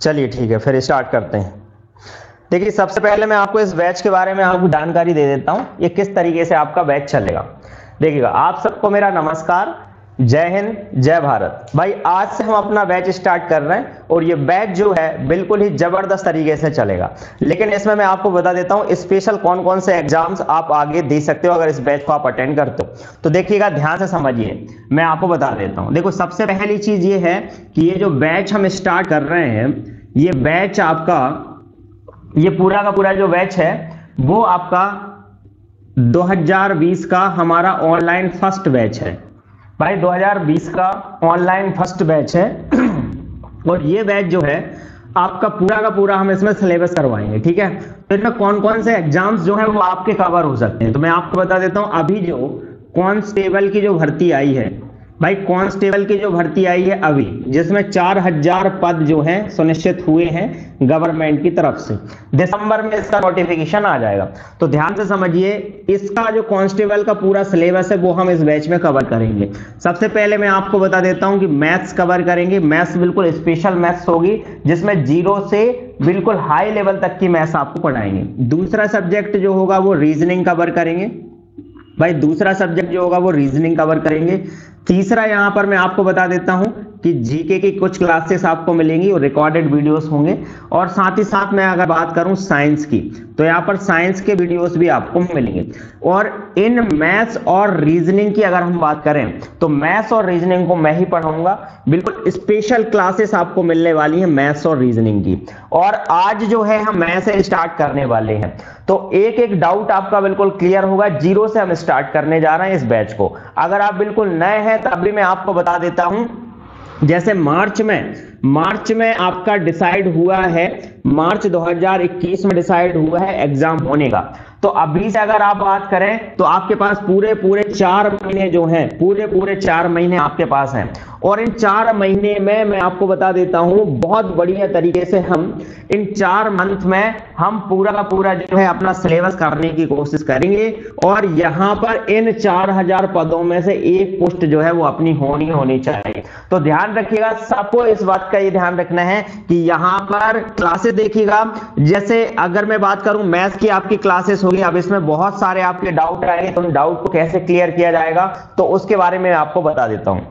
चलिए ठीक है, फिर स्टार्ट करते हैं। देखिए, सबसे पहले मैं आपको इस बैच के बारे में आपको जानकारी दे देता हूं, ये किस तरीके से आपका बैच चलेगा। देखिएगा, आप सबको मेरा नमस्कार, जय हिंद, जय भारत। भाई, आज से हम अपना बैच स्टार्ट कर रहे हैं और ये बैच जो है बिल्कुल ही जबरदस्त तरीके से चलेगा। लेकिन इसमें मैं आपको बता देता हूं स्पेशल कौन कौन से एग्जाम्स आप आगे दे सकते हो अगर इस बैच को आप अटेंड करते हो। तो देखिएगा, ध्यान से समझिए, मैं आपको बता देता हूं। देखो, सबसे पहली चीज ये है कि ये जो बैच हम स्टार्ट कर रहे हैं, ये बैच आपका, ये पूरा का पूरा जो बैच है वो आपका 2020 का हमारा ऑनलाइन फर्स्ट बैच है। भाई, 2020 का ऑनलाइन फर्स्ट बैच है और ये बैच जो है आपका पूरा का पूरा हम इसमें सिलेबस करवाएंगे। ठीक है, तो इसमें कौन कौन से एग्जाम्स जो है वो आपके कवर हो सकते हैं। तो मैं आपको बता देता हूं, अभी जो कांस्टेबल की जो भर्ती आई है, भाई कांस्टेबल की जो भर्ती आई है अभी, जिसमें 4000 पद जो हैं सुनिश्चित हुए हैं गवर्नमेंट की तरफ से, दिसंबर में इसका नोटिफिकेशन आ जाएगा। तो ध्यान से समझिए, इसका जो कांस्टेबल का पूरा सिलेबस है वो हम इस बैच में कवर करेंगे। सबसे पहले मैं आपको बता देता हूं कि मैथ्स कवर करेंगे। मैथ्स बिल्कुल स्पेशल मैथ्स होगी, जिसमें जीरो से बिल्कुल हाई लेवल तक की मैथ्स आपको पढ़ाएंगे। दूसरा सब्जेक्ट जो होगा वो रीजनिंग कवर करेंगे। भाई, दूसरा सब्जेक्ट जो होगा वो रीजनिंग कवर करेंगे। तीसरा यहां पर मैं आपको बता देता हूं कि जीके की कुछ क्लासेस आपको मिलेंगी और रिकॉर्डेड वीडियोस होंगे। और साथ ही साथ मैं अगर बात करूं साइंस की, तो यहां पर साइंस के वीडियोस भी आपको मिलेंगे। और इन मैथ्स और रीजनिंग की अगर हम बात करें तो मैथ्स और रीजनिंग को मैं ही पढ़ाऊंगा। बिल्कुल स्पेशल क्लासेस आपको मिलने वाली है मैथ्स और रीजनिंग की। और आज जो है हम मैथ्स से स्टार्ट करने वाले हैं, तो एक एक डाउट आपका बिल्कुल क्लियर होगा। जीरो से हम स्टार्ट करने जा रहे हैं इस बैच को। अगर आप बिल्कुल नए हैं तब भी मैं आपको बता देता हूं, जैसे मार्च में आपका डिसाइड हुआ है, मार्च 2021 में डिसाइड हुआ है एग्जाम होने का। तो अभी से अगर आप बात करें तो आपके पास पूरे 4 महीने जो हैं, पूरे 4 महीने आपके पास हैं। और इन 4 महीने में मैं आपको बता देता हूं, बहुत बढ़िया तरीके से हम इन 4 मंथ में हम पूरा का पूरा जो है अपना सिलेबस करने की कोशिश करेंगे। और यहां पर इन 4000 पदों में से एक पोस्ट जो है वो अपनी होनी चाहिए। तो ध्यान रखिएगा, सबको इस बात का ये ध्यान रखना है कि यहां पर क्लासेस देखिएगा। जैसे अगर मैं बात करूं मैथ्स की, आपकी क्लासेस होगी। अब इसमें बहुत सारे आपके डाउट आएंगे, तो उन डाउट को कैसे क्लियर किया जाएगा तो उसके बारे में आपको बता देता हूं।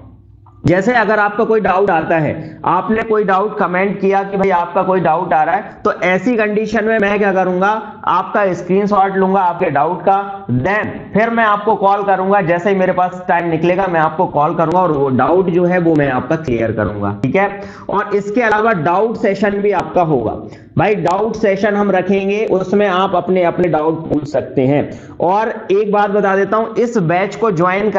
जैसे अगर आपका कोई डाउट आता है, आपने कोई डाउट कमेंट किया कि भाई आपका कोई डाउट आ रहा है, तो ऐसी कंडीशन में मैं क्या करूंगा, आपका स्क्रीनशॉट लूंगा आपके डाउट का, देन फिर मैं आपको कॉल करूंगा। जैसे ही मेरे पास टाइम निकलेगा मैं आपको कॉल करूंगा और वो डाउट जो है वो मैं आपका क्लियर करूंगा। ठीक है, और इसके अलावा डाउट सेशन भी आपका होगा। भाई, डाउट सेशन हम रखेंगे, उसमें आप अपने अपने डाउट पूछ सकते हैं। और एक बात बता देता हूं, इस बैच को ज्वाइन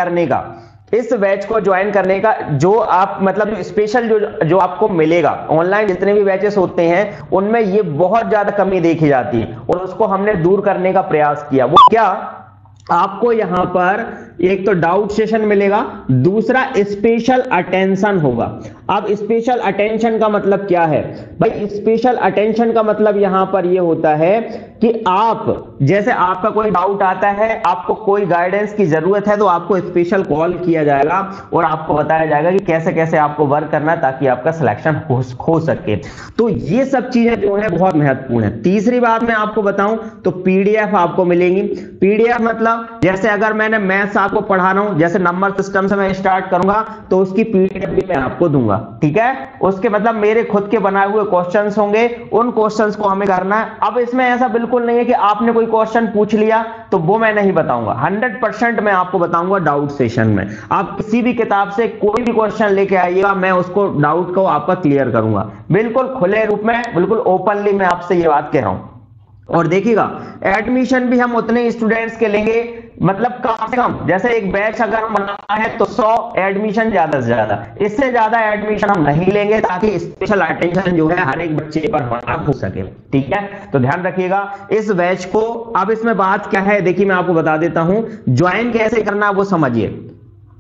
करने का जो आप मतलब स्पेशल जो आपको मिलेगा, ऑनलाइन जितने भी बैचेस होते हैं उनमें ये बहुत ज्यादा कमी देखी जाती है और उसको हमने दूर करने का प्रयास किया। वो क्या, आपको यहां पर एक तो डाउट सेशन मिलेगा, दूसरा स्पेशल अटेंशन होगा। अब स्पेशल अटेंशन का मतलब क्या है भाई? स्पेशल अटेंशन का मतलब यहां पर यह होता है कि आप, जैसे आपका कोई डाउट आता है, आपको कोई गाइडेंस की जरूरत है, तो आपको स्पेशल कॉल किया जाएगा और आपको बताया जाएगा कि कैसे कैसे आपको वर्क करना है ताकि आपका सिलेक्शन हो सके। तो ये सब चीजें जो है बहुत महत्वपूर्ण है। तीसरी बात मैं आपको बताऊं तो पीडीएफ आपको मिलेंगी। पीडीएफ मतलब जैसे अगर मैंने मैथ्स आपको पढ़ा रहा हूं, जैसे नंबर सिस्टम से मैं स्टार्ट करूंगा तो उसकी पीडीएफ भी मैं आपको दूंगा। ठीक है, उसके मतलब मेरे खुद के बनाए हुए क्वेश्चंस होंगे, उन क्वेश्चंस को हमें करना है। अब इसमें ऐसा बिल्कुल नहीं है कि आपने कोई क्वेश्चन पूछ लिया तो वो मैं नहीं बताऊंगा, 100% मैं आपको बताऊंगा डाउट सेशन में। आप किसी भी किताब से कोई भी क्वेश्चन लेके आइएगा, मैं उसको डाउट को आपका क्लियर करूंगा, बिल्कुल खुले रूप में, बिल्कुल ओपनली मैं आपसे ये बात कह रहा हूं। और देखिएगा, एडमिशन भी हम उतने स्टूडेंट्स के लेंगे, मतलब कम से कम, जैसे एक बैच अगर बनाना है तो 100 एडमिशन ज्यादा से ज्यादा, इससे ज्यादा एडमिशन हम नहीं लेंगे ताकि स्पेशल अटेंशन जो है हर एक बच्चे पर हमारा हो सके। ठीक है, तो ध्यान रखिएगा इस बैच को। अब इसमें बात क्या है, देखिए मैं आपको बता देता हूं, ज्वाइन कैसे करना वो समझिए।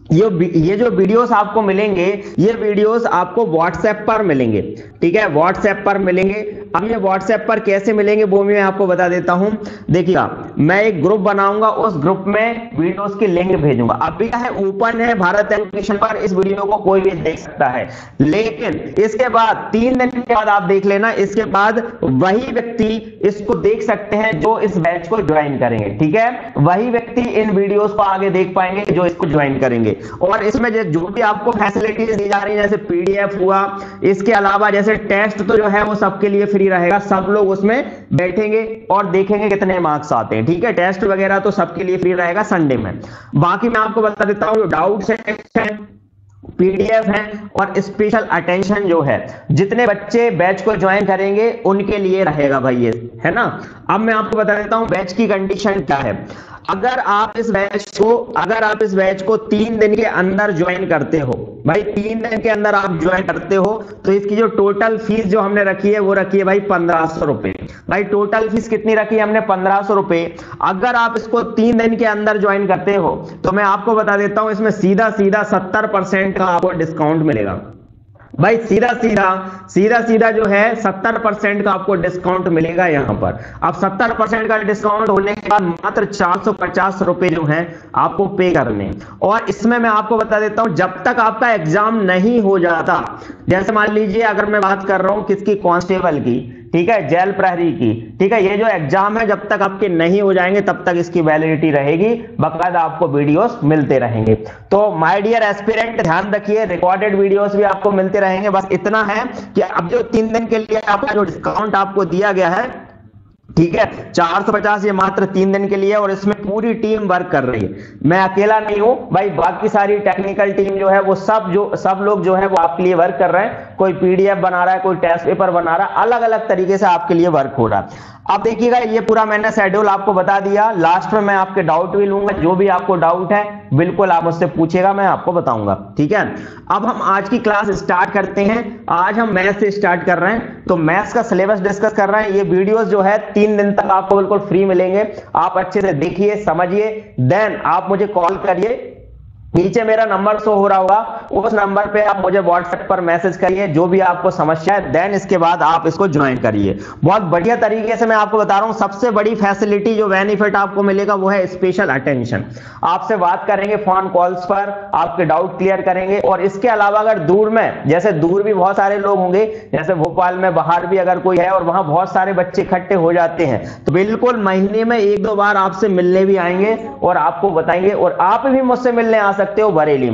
ये जो वीडियोस आपको मिलेंगे, ये वीडियोस आपको व्हाट्सएप पर मिलेंगे, ठीक है, व्हाट्सएप पर मिलेंगे। अब ये व्हाट्सएप पर कैसे मिलेंगे वो भी मैं आपको बता देता हूं। देखिएगा, मैं एक ग्रुप बनाऊंगा, उस ग्रुप में वीडियोस की लिंक भेजूंगा। अभी क्या है, ओपन है भारत एजुकेशन पर, इस वीडियो को कोई भी देख सकता है, लेकिन इसके बाद 3 दिन के बाद आप देख लेना, इसके बाद वही व्यक्ति इसको देख सकते हैं जो इस बैच को ज्वाइन करेंगे, ठीक है, वही व्यक्ति इन वीडियोस को आगे देख पाएंगे जो इसको ज्वाइन करेंगे। और इसमें जो भी आपको फैसिलिटीज दी जा रही है, जैसे पीडीएफ हुआ, इसके अलावा जैसे टेस्ट तो जो है वो सबके लिए फ्री रहेगा, सब लोग उसमें बैठेंगे और देखेंगे कितने मार्क्स आते हैं, ठीक है, टेस्ट वगैरह तो सबके लिए फ्री रहेगा संडे में। बाकी मैं आपको बता देता हूं, डाउट्स है, पीडीएफ है और स्पेशल अटेंशन जो है, जितने बच्चे बैच को ज्वाइन करेंगे उनके लिए रहेगा भाई, ये है ना। अब मैं आपको बता देता हूं बैच की कंडीशन क्या है। अगर आप इस बैच को 3 दिन के अंदर ज्वाइन करते हो, भाई 3 दिन के अंदर आप ज्वाइन करते हो, तो इसकी जो टोटल फीस जो हमने रखी है वो रखी है भाई 1500 रुपए। भाई टोटल फीस कितनी रखी है हमने? 1500 रुपए। अगर आप इसको 3 दिन के अंदर ज्वाइन करते हो तो मैं आपको बता देता हूं, इसमें सीधा 70% का आपको डिस्काउंट मिलेगा। भाई सीधा जो है 70% का आपको डिस्काउंट मिलेगा यहां पर। अब 70% का डिस्काउंट होने के बाद मात्र 450 रुपए जो है आपको पे करने। और इसमें मैं आपको बता देता हूं, जब तक आपका एग्जाम नहीं हो जाता, जैसे मान लीजिए अगर मैं बात कर रहा हूं किसकी, कांस्टेबल की, ठीक है, जेल प्रहरी की, ठीक है, ये जो एग्जाम है जब तक आपके नहीं हो जाएंगे तब तक इसकी वैलिडिटी रहेगी, बकायदा आपको वीडियोस मिलते रहेंगे। तो माय डियर एस्पिरेंट, ध्यान रखिए, रिकॉर्डेड वीडियोस भी आपको मिलते रहेंगे। बस इतना है कि अब जो 3 दिन के लिए आपका जो डिस्काउंट आपको दिया गया है, ठीक है, 450 ये मात्र 3 दिन के लिए, और इसमें पूरी टीम वर्क कर रही है, मैं अकेला नहीं हूं भाई, बाकी सारी टेक्निकल टीम जो है वो सब लोग जो है वो आपके लिए वर्क कर रहे हैं। कोई पीडीएफ बना रहा है, कोई टेस्ट पेपर बना रहा है, अलग अलग तरीके से आपके लिए वर्क हो रहा है। अब देखिएगा, ये पूरा मैंने शेड्यूल आपको बता दिया। लास्ट में मैं आपके डाउट भी लूंगा, जो भी आपको डाउट है बिल्कुल आप मुझसे पूछेगा, मैं आपको बताऊंगा, ठीक है। अब हम आज की क्लास स्टार्ट करते हैं। आज हम मैथ्स से स्टार्ट कर रहे हैं, तो मैथ्स का सिलेबस डिस्कस कर रहे हैं। ये वीडियोस जो है 3 दिन तक आपको बिल्कुल फ्री मिलेंगे, आप अच्छे से देखिए, समझिए, देन आप मुझे कॉल करिए। नीचे मेरा नंबर शो हो रहा होगा, उस नंबर पे आप मुझे व्हाट्सएप पर मैसेज करिए जो भी आपको समस्या है, देन इसके बाद आप इसको ज्वाइन करिए। बहुत बढ़िया तरीके से मैं आपको बता रहा हूं, सबसे बड़ी फैसिलिटी जो बेनिफिट आपको मिलेगा वो है स्पेशल अटेंशन। आपसे बात करेंगे फोन कॉल्स पर, आपके डाउट क्लियर करेंगे। और इसके अलावा अगर दूर में, जैसे दूर भी बहुत सारे लोग होंगे, जैसे भोपाल में, बाहर भी अगर कोई है और वहां बहुत सारे बच्चे इकट्ठे हो जाते हैं, तो बिल्कुल महीने में 1-2 बार आपसे मिलने भी आएंगे और आपको बताएंगे। और आप भी मुझसे मिलने आ सकते हो बरेली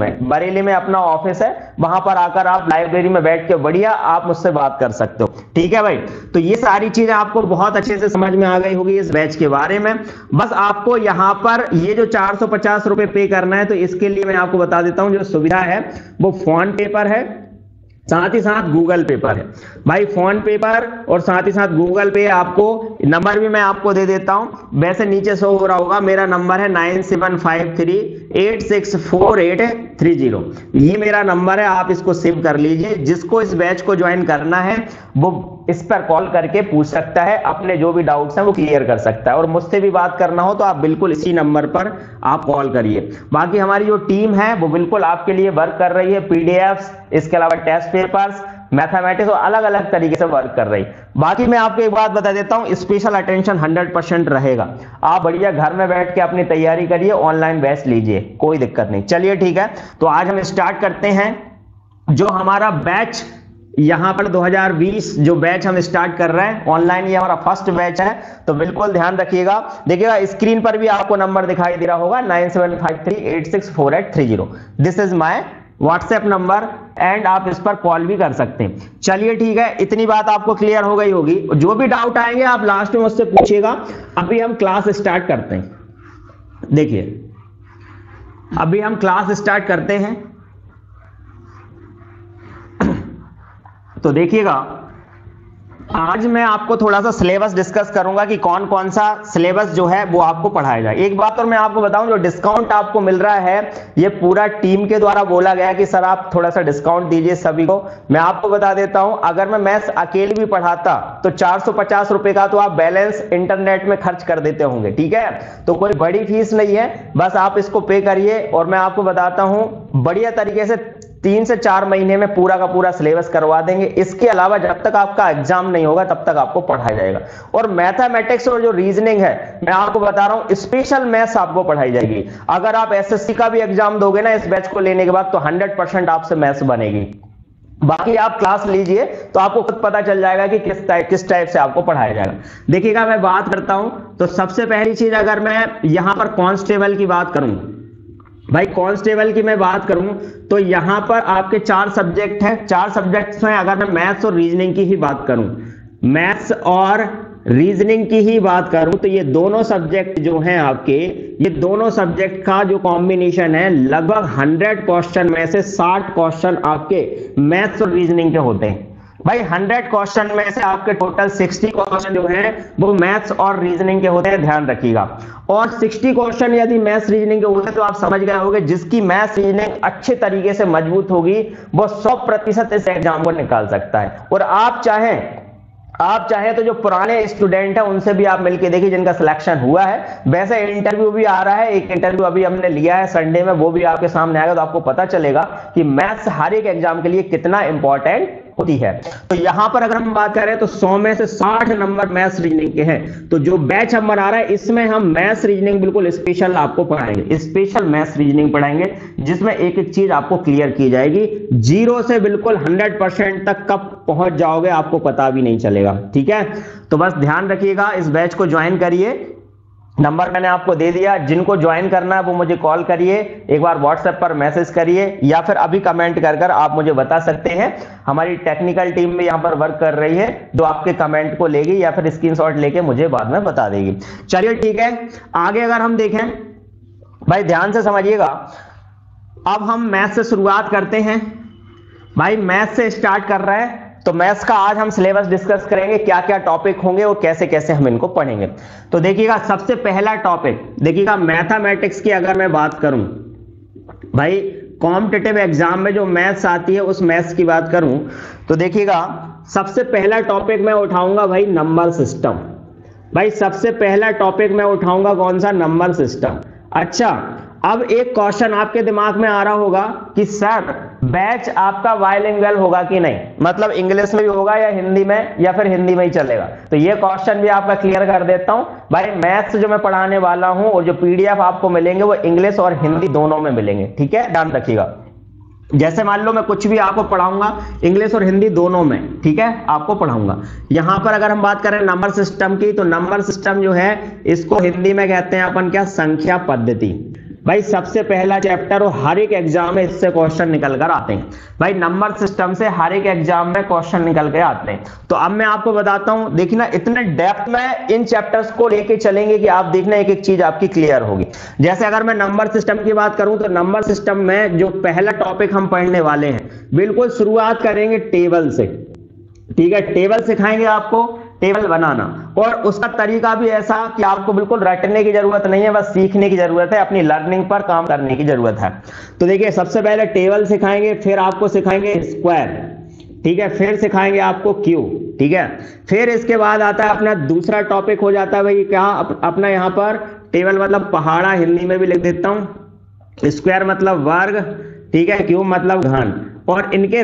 में अपना ऑफिस है, वहां पर आकर आप लाइब्रेरी में बैठ के बढ़िया आप मुझसे बात कर सकते हो, ठीक है भाई। तो ये सारी चीजें आपको बहुत अच्छे से समझ में आ गई होगी इस बैच के बारे में। बस आपको यहां पर ये जो 450 रुपए पे करना है, तो इसके लिए मैं आपको बता देता हूं, जो सुविधा है वो फोन पे पर है, साथ ही साथ गूगल पे पर है। भाई फोन पे पर और साथ ही साथ गूगल पे, आपको नंबर भी मैं आपको दे देता हूं, वैसे नीचे शो हो रहा होगा, मेरा नंबर है 9753864830। ये मेरा नंबर है, आप इसको सेव कर लीजिए। जिसको इस बैच को ज्वाइन करना है वो इस पर कॉल करके पूछ सकता है, अपने जो भी डाउट्स हैं वो क्लियर कर सकता है। और मुझसे भी बात करना हो तो आप बिल्कुल इसी नंबर पर आप कॉल करिए। बाकी हमारी जो टीम है वो बिल्कुल आपके लिए वर्क कर रही है, पीडीएफ्स, इसके अलावा टेस्ट पेपर्स, मैथमेटिक्स और अलग अलग तरीके से वर्क कर रही। बाकी मैं आपको एक बात बता देता हूं, स्पेशल अटेंशन 100% रहेगा। आप बढ़िया घर में बैठ के अपनी तैयारी करिए, ऑनलाइन बैच लीजिए, कोई दिक्कत नहीं। चलिए ठीक है, तो आज हम स्टार्ट करते हैं जो हमारा बैच यहां पर 2020 जो बैच हम स्टार्ट कर रहे हैं ऑनलाइन, ये हमारा फर्स्ट बैच है, तो बिल्कुल ध्यान रखिएगा। देखिएगा स्क्रीन पर भी आपको नंबर दिखाई दे रहा होगा 9753864830। This is my WhatsApp number and आप इस पर कॉल भी कर सकते हैं। चलिए ठीक है, इतनी बात आपको क्लियर हो गई होगी। जो भी डाउट आएंगे आप लास्ट में मुझसे पूछिएगा। अभी हम क्लास स्टार्ट करते हैं। देखिए अभी हम क्लास स्टार्ट करते हैं, तो देखिएगा आज मैं आपको थोड़ा सा सिलेबस डिस्कस करूंगा कि कौन कौन सा सिलेबस जो है वो आपको पढ़ाया जाए। एक बात और मैं आपको बताऊं, जो डिस्काउंट आपको मिल रहा है ये पूरा टीम के द्वारा बोला गया कि सर आप थोड़ा सा डिस्काउंट दीजिए सभी को। मैं आपको बता देता हूं, अगर मैं मैथ्स अकेले भी पढ़ाता तो 450 रुपए का तो आप बैलेंस इंटरनेट में खर्च कर देते होंगे, ठीक है। तो कोई बड़ी फीस नहीं है, बस आप इसको पे करिए और मैं आपको बताता हूं बढ़िया तरीके से 3 से 4 महीने में पूरा का पूरा सिलेबस करवा देंगे। इसके अलावा जब तक आपका एग्जाम नहीं होगा तब तक आपको पढ़ाया जाएगा। और मैथमेटिक्स और जो रीजनिंग है मैं आपको बता रहा हूं स्पेशल मैथ्स आपको पढ़ाई जाएगी। अगर आप एसएससी का भी एग्जाम दोगे ना इस बैच को लेने के बाद तो 100% आपसे मैथ्स बनेगी। बाकी आप क्लास लीजिए तो आपको खुद पता चल जाएगा कि किस टाइप से आपको पढ़ाया जाएगा। देखिएगा मैं बात करता हूं तो सबसे पहली चीज अगर मैं यहां पर कांस्टेबल की बात करूं, भाई कांस्टेबल की मैं बात करूं तो यहां पर आपके 4 सब्जेक्ट हैं। 4 सब्जेक्ट्स में अगर मैं मैथ्स और रीजनिंग की ही बात करूं, मैथ्स और रीजनिंग की ही बात करूं तो ये दोनों सब्जेक्ट जो हैं आपके, ये दोनों सब्जेक्ट का जो कॉम्बिनेशन है लगभग 100 क्वेश्चन में से 60 क्वेश्चन आपके मैथ्स और रीजनिंग के होते हैं। भाई 100 क्वेश्चन में से आपके टोटल 60 क्वेश्चन जो है वो मैथ्स और रीजनिंग के होते हैं, ध्यान रखिएगा। और 60 क्वेश्चन यदि मैथ्स रीजनिंग के होते हैं तो आप समझ गए होंगे जिसकी मैथ्स रीजनिंग अच्छे तरीके से मजबूत होगी वो 100% इस एग्जाम को निकाल सकता है। और आप चाहें तो जो पुराने स्टूडेंट हैं उनसे भी आप मिलके देखिए जिनका सिलेक्शन हुआ है। वैसे इंटरव्यू भी आ रहा है, एक इंटरव्यू अभी हमने लिया है संडे में, वो भी आपके सामने आएगा तो आपको पता चलेगा कि मैथ्स हर एक एग्जाम के लिए कितना इंपॉर्टेंट होती है। तो यहां पर अगर हम बात करें तो 100 में से 60 नंबर मैथ्स रीजनिंग के हैं। तो जो बैच हम बना रहे हैं इसमें हम मैथ्स रीजनिंग बिल्कुल स्पेशल आपको पढ़ाएंगे, स्पेशल मैथ्स रीजनिंग पढ़ाएंगे जिसमें एक एक चीज आपको क्लियर की जाएगी। 0 से बिल्कुल 100% तक कब पहुंच जाओगे आपको पता भी नहीं चलेगा, ठीक है। तो बस ध्यान रखिएगा, इस बैच को ज्वाइन करिए। नंबर मैंने आपको दे दिया, जिनको ज्वाइन करना है वो मुझे कॉल करिए, एक बार व्हाट्सएप पर मैसेज करिए या फिर अभी कमेंट कर आप मुझे बता सकते हैं। हमारी टेक्निकल टीम भी यहां पर वर्क कर रही है जो आपके कमेंट को लेगी या फिर स्क्रीनशॉट लेके मुझे बाद में बता देगी। चलिए ठीक है, आगे अगर हम देखें, भाई ध्यान से समझिएगा। अब हम मैथ से शुरुआत करते हैं। भाई मैथ से स्टार्ट कर रहे हैं तो मैथ्स का आज हम सिलेबस डिस्कस करेंगे, क्या क्या टॉपिक होंगे और कैसे कैसे हम इनको पढ़ेंगे। तो देखिएगा सबसे पहला टॉपिक देखिएगा मैथमेटिक्स की अगर मैं बात करूं, भाई कॉम्पिटिटिव एग्जाम में जो मैथ्स आती है उस मैथ्स की बात करूं तो देखिएगा सबसे पहला टॉपिक मैं उठाऊंगा भाई नंबर सिस्टम। भाई सबसे पहला टॉपिक मैं उठाऊंगा कौन सा, नंबर सिस्टम। अच्छा, अब एक क्वेश्चन आपके दिमाग में आ रहा होगा कि सर बैच आपका बाइलिंगुअल होगा कि नहीं, मतलब इंग्लिश में भी होगा या हिंदी में, या फिर हिंदी में ही चलेगा। तो ये क्वेश्चन भी आपका क्लियर कर देता हूं। भाई मैथ्स जो मैं पढ़ाने वाला हूं और जो पीडीएफ आपको मिलेंगे वो इंग्लिश और हिंदी दोनों में मिलेंगे, ठीक है, ध्यान रखिएगा। जैसे मान लो मैं कुछ भी आपको पढ़ाऊंगा इंग्लिश और हिंदी दोनों में, ठीक है, आपको पढ़ाऊंगा। यहां पर अगर हम बात करें नंबर सिस्टम की तो नंबर सिस्टम जो है इसको हिंदी में कहते हैं अपन क्या, संख्या पद्धति। भाई सबसे पहला चैप्टर और हर एक एग्जाम में इससे क्वेश्चन निकल कर आते हैं। भाई नंबर सिस्टम से हर एक एग्जाम में क्वेश्चन निकल के आते हैं। तो अब मैं आपको बताता हूं, देखिए ना इतने डेप्थ में इन चैप्टर्स को लेके चलेंगे कि आप देखना एक एक चीज आपकी क्लियर होगी। जैसे अगर मैं नंबर सिस्टम की बात करूं तो नंबर सिस्टम में जो पहला टॉपिक हम पढ़ने वाले हैं बिल्कुल शुरुआत करेंगे टेबल से, ठीक है। टेबल सिखाएंगे आपको टेबल बनाना, और उसका तरीका भी ऐसा कि आपको बिल्कुल रटने की जरूरत नहीं है, बस सीखने की जरूरत है, अपनी लर्निंग पर काम करने की जरूरत है। तो देखिए सबसे पहले टेबल सिखाएंगे, फिर आपको सिखाएंगे स्क्वायर, ठीक है, फिर सिखाएंगे आपको क्यूब, ठीक है। फिर इसके बाद आता है अपना दूसरा टॉपिक हो जाता है भाई क्या, अपना यहाँ पर टेबल मतलब पहाड़ा, हिंदी में भी लिख देता हूं, स्क्वायर मतलब वर्ग, ठीक है, क्यूब मतलब घन, और इनके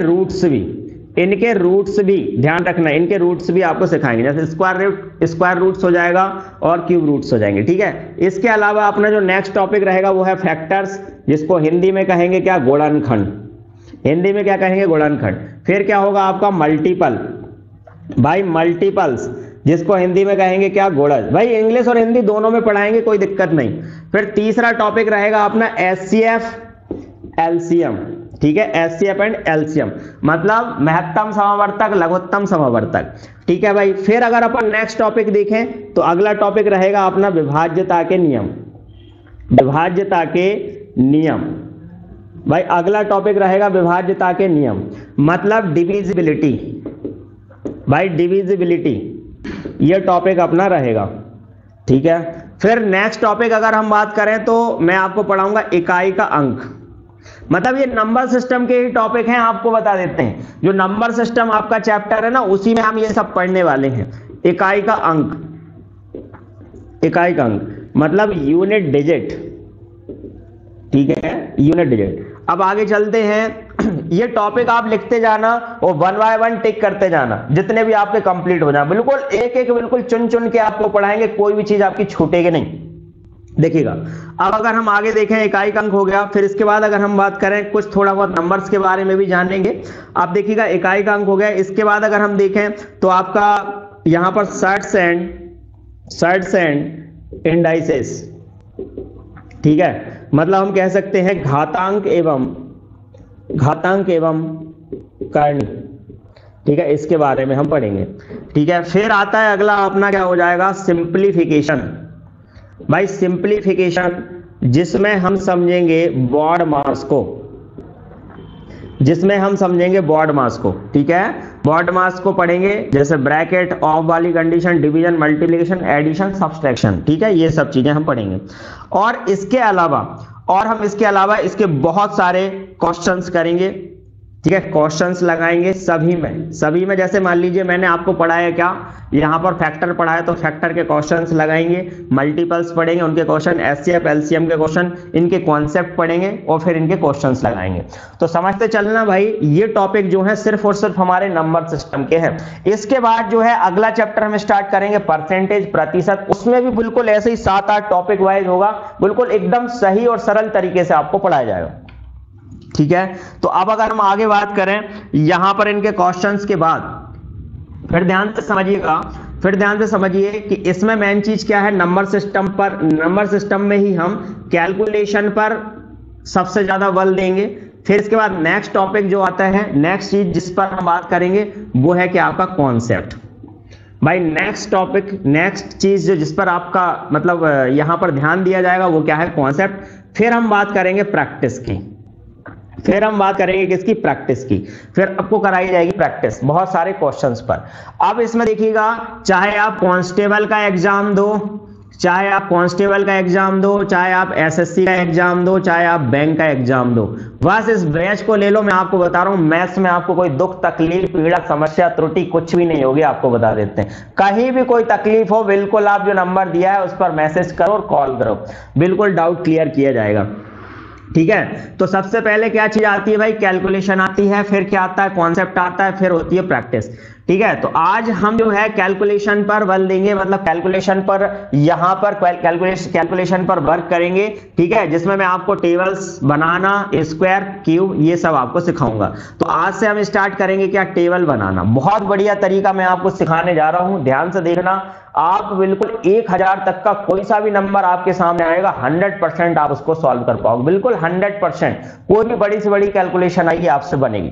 रूट्स भी ध्यान रखना, इनके रूट्स भी आपको सिखाएंगे। जैसे स्क्वायर रूट्स हो जाएगा और क्यूब रूट्स हो जाएंगे, ठीक है। इसके अलावा अपना जो नेक्स्ट टॉपिक रहेगा वो है फैक्टर्स, जिसको हिंदी में कहेंगे क्या, गुणनखंड, हिंदी में क्या कहेंगे, गुणनखंड। फिर क्या होगा आपका मल्टीपल, भाई मल्टीपल्स, जिसको हिंदी में कहेंगे क्या, गुणज। भाई इंग्लिश और हिंदी दोनों में पढ़ाएंगे, कोई दिक्कत नहीं। फिर तीसरा टॉपिक रहेगा अपना एचसीएफ एलसीएम, ठीक है, एचसीएफ एंड एलसीएम मतलब महत्तम समावर्तक, लघुत्तम समावर्तक, ठीक है भाई। फिर अगर अपन नेक्स्ट टॉपिक देखें तो अगला टॉपिक रहेगा अपना विभाज्यता के नियम, विभाज्यता के नियम। भाई अगला टॉपिक रहेगा विभाज्यता के नियम मतलब डिविजिबिलिटी, भाई डिविजिबिलिटी, ये टॉपिक अपना रहेगा, ठीक है। फिर नेक्स्ट टॉपिक अगर हम बात करें तो मैं आपको पढ़ाऊंगा इकाई का अंक, मतलब ये नंबर सिस्टम के ही टॉपिक हैं, आपको बता देते हैं। जो नंबर सिस्टम आपका चैप्टर है ना, उसी में हम ये सब पढ़ने वाले हैं। इकाई का अंक, इकाई का अंक मतलब यूनिट डिजिट, ठीक है, यूनिट डिजिट। अब आगे चलते हैं। ये टॉपिक आप लिखते जाना और 1 बाय 1 टिक करते जाना, जितने भी आपके कंप्लीट हो जाए। बिल्कुल एक एक बिल्कुल चुन चुन के आपको पढ़ाएंगे, कोई भी चीज आपकी छूटेगी नहीं, देखिएगा। अब अगर हम आगे देखें, इकाई का अंक हो गया। फिर इसके बाद अगर हम बात करें कुछ थोड़ा बहुत नंबर्स के बारे में भी जानेंगे। आप देखिएगा इकाई का अंक हो गया। इसके बाद अगर हम देखें तो आपका यहां पर सर्ट्स एंड इंडाइसेस, ठीक है, मतलब हम कह सकते हैं घातांक एवं करनी, ठीक है, इसके बारे में हम पढ़ेंगे, ठीक है। फिर आता है अगला अपना क्या हो जाएगा, सिंप्लीफिकेशन। भाई सिंप्लीफिकेशन, जिसमें हम समझेंगे बॉड मास को, जिसमें हम समझेंगे बॉड मास को, ठीक है। बॉड मास को पढ़ेंगे, जैसे ब्रैकेट, ऑफ वाली condition, division, multiplication, addition, subtraction, ठीक है, ये सब चीजें हम पढ़ेंगे। और इसके अलावा इसके बहुत सारे क्वेश्चंस करेंगे, ठीक है, क्वेश्चंस लगाएंगे सभी में जैसे मान लीजिए मैंने आपको पढ़ाया क्या, यहां पर फैक्टर पढ़ाया तो फैक्टर के क्वेश्चंस लगाएंगे, मल्टीपल्स पढ़ेंगे, उनके क्वेश्चन, एचसीएफ एलसीएम के क्वेश्चन, इनके कॉन्सेप्ट पढ़ेंगे और फिर इनके क्वेश्चंस लगाएंगे। तो समझते चलना भाई, ये टॉपिक जो है सिर्फ और सिर्फ हमारे नंबर सिस्टम के हैं। इसके बाद जो है अगला चैप्टर हम स्टार्ट करेंगे परसेंटेज, प्रतिशत, उसमें भी बिल्कुल ऐसे ही 7-8 टॉपिक वाइज होगा, बिल्कुल एकदम सही और सरल तरीके से आपको पढ़ाया जाएगा, ठीक है। तो अब अगर हम आगे बात करें यहां पर इनके क्वेश्चंस के बाद, फिर ध्यान से समझिए कि इसमें मेन चीज क्या है, नंबर सिस्टम में ही हम कैलकुलेशन पर सबसे ज्यादा बल देंगे। फिर इसके बाद नेक्स्ट टॉपिक जो आता है, नेक्स्ट चीज जिस पर हम बात करेंगे वो है कि आपका कॉन्सेप्ट। भाई नेक्स्ट टॉपिक, नेक्स्ट चीज जो जिस पर आपका मतलब यहां पर ध्यान दिया जाएगा वो क्या है, कॉन्सेप्ट। फिर हम बात करेंगे प्रैक्टिस की, किसकी, प्रैक्टिस की। फिर आपको कराई जाएगी प्रैक्टिस बहुत सारे क्वेश्चंस पर। अब इसमें देखिएगा, चाहे आप कांस्टेबल का एग्जाम दो, चाहे आप एसएससी का एग्जाम दो, चाहे आप बैंक का एग्जाम दो, बस इस बैच को ले लो। मैं आपको बता रहा हूं, मैथ्स में आपको कोई दुख, तकलीफ, पीड़ा, समस्या, त्रुटि कुछ भी नहीं होगी, आपको बता देते हैं। कहीं भी कोई तकलीफ हो, बिल्कुल आप जो नंबर दिया है उस पर मैसेज करो और कॉल करो, बिल्कुल डाउट क्लियर किया जाएगा, ठीक है। तो सबसे पहले क्या चीज आती है भाई, कैलकुलेशन आती है, फिर क्या आता है, कॉन्सेप्ट आता है, फिर होती है प्रैक्टिस, ठीक है। तो आज हम जो है कैलकुलेशन पर बल देंगे, मतलब कैलकुलेशन पर यहां पर कैलकुलेशन पर वर्क करेंगे, ठीक है, जिसमें मैं आपको टेबल्स बनाना, स्क्वायर, क्यूब, ये सब आपको सिखाऊंगा। तो आज से हम स्टार्ट करेंगे क्या, टेबल बनाना। बहुत बढ़िया तरीका मैं आपको सिखाने जा रहा हूं, ध्यान से देखना। आप बिल्कुल 1000 तक का कोई सा भी नंबर आपके सामने आएगा, 100% आप उसको सॉल्व कर पाओगे, बिल्कुल 100%। कोई भी बड़ी से बड़ी कैलकुलेशन आएगी आपसे बनेगी।